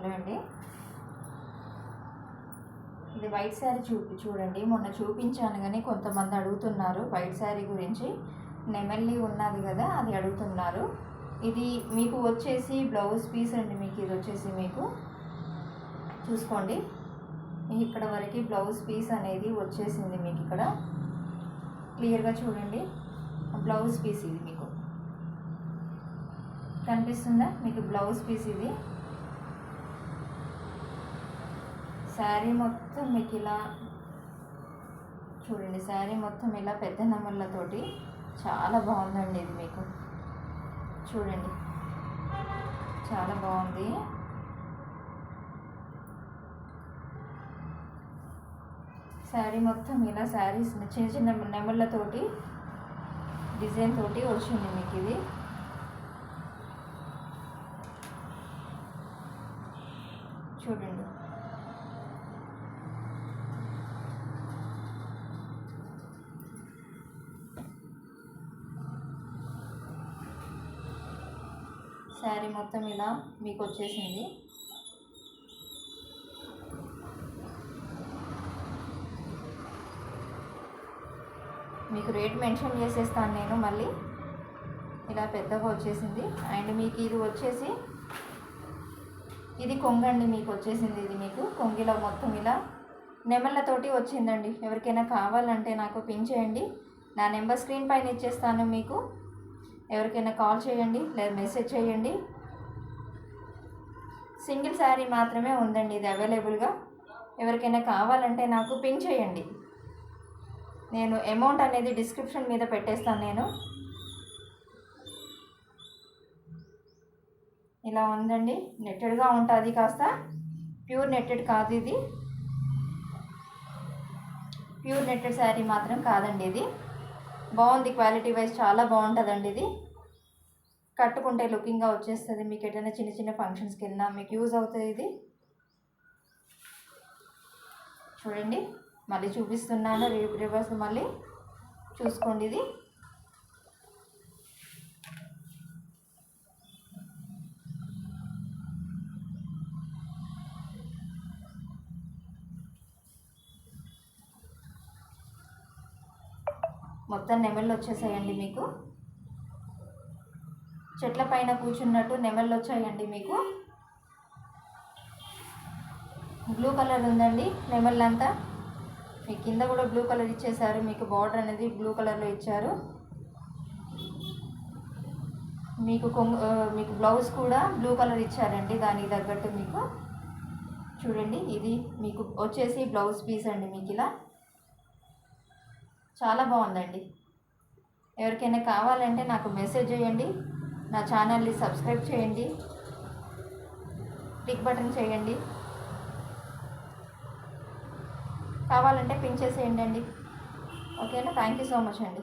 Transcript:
Hello అండి, ఇది white sari చూడండి. మొన్న చూపించాను కానీ కొంతమంది అడుగుతున్నారు వైట్ శారీ గురించి. నెమల్లి ఉన్నది కదా, అది అడుగుతున్నారు. ఇది మీకు వచ్చేసి బ్లౌజ్ పీస్ అండి. మీకు ఇది వచ్చేసి మీకు చూసుకోండి, మీకు ఇక్కడ వరకు బ్లౌజ్ పీస్ అనేది వచ్చేసింది. మీకు ఇక్కడ క్లియర్గా చూడండి, బ్లౌజ్ పీస్ ఇది మీకు కనిపిస్తుందా? మీకు బ్లౌజ్ పీస్ ఇది. శారీ మొత్తం మీకు ఇలా చూడండి, శారీ మొత్తం ఇలా పెద్ద నెమళ్ళతోటి చాలా బాగుందండి. ఇది మీకు చూడండి, చాలా బాగుంది. శారీ మొత్తం ఇలా శారీస్ చిన్న చిన్న నెమళ్ళతోటి డిజైన్ తోటి వచ్చింది మీకు ఇది. చూడండి, శారీ మొత్తం ఇలా మీకు వచ్చేసింది. మీకు రేట్ మెన్షన్ చేసేస్తాను నేను మళ్ళీ. ఇలా పెద్దగా వచ్చేసింది. అండ్ మీకు ఇది వచ్చేసి ఇది కొంగండి మీకు వచ్చేసింది. ఇది మీకు కొంగిలో మొత్తం ఇలా నెమళ్ళతోటి వచ్చిందండి. ఎవరికైనా కావాలంటే నాకు పిన్ చేయండి, నా నెంబర్ స్క్రీన్ పైన ఇచ్చేస్తాను. మీకు ఎవరికైనా కాల్ చేయండి లేదా మెసేజ్ చేయండి. సింగిల్ శారీ మాత్రమే ఉందండి ఇది అవైలబుల్గా. ఎవరికైనా కావాలంటే నాకు పిన్ చేయండి. నేను అమౌంట్ అనేది డిస్క్రిప్షన్ మీద పెట్టేస్తాను నేను. ఇలా ఉందండి, నెట్టెడ్గా ఉంటుంది, కాస్త ప్యూర్ నెట్టెడ్ కాదు ఇది. ప్యూర్ నెట్టెడ్ శారీ మాత్రం కాదండి ఇది. బాగుంది, క్వాలిటీ వైజ్ చాలా బాగుంటుందండి ఇది. కట్టుకుంటే లుకింగ్గా వచ్చేస్తుంది. మీకు ఎటైనా చిన్న చిన్న ఫంక్షన్స్కి వెళ్ళినా మీకు యూజ్ అవుతుంది ఇది. చూడండి, మళ్ళీ చూపిస్తున్నాను రివర్స్, మళ్ళీ చూసుకోండి. ఇది మొత్తం నెమళ్ళు వచ్చేసాయండి. మీకు చెట్ల పైన కూర్చున్నట్టు నెమళ్ళు వచ్చాయండి. మీకు బ్లూ కలర్ ఉందండి నెమళ్ళంతా. మీ కింద కూడా బ్లూ కలర్ ఇచ్చేసారు. మీకు బార్డర్ అనేది బ్లూ కలర్లో ఇచ్చారు. మీకు బ్లౌజ్ కూడా బ్లూ కలర్ ఇచ్చారండి దానికి తగ్గట్టు. మీకు చూడండి, ఇది మీకు వచ్చేసి బ్లౌజ్ పీస్ అండి. మీకు ఇలా చాలా బాగుందండి. ఎవరికైనా కావాలంటే నాకు మెసేజ్ చేయండి, నా ఛానల్ని సబ్స్క్రైబ్ చేయండి, క్లిక్ బటన్ చేయండి. కావాలంటే పిన్ చేసేయండి అండి. ఓకేనా? థ్యాంక్ యూ సో మచ్ అండి.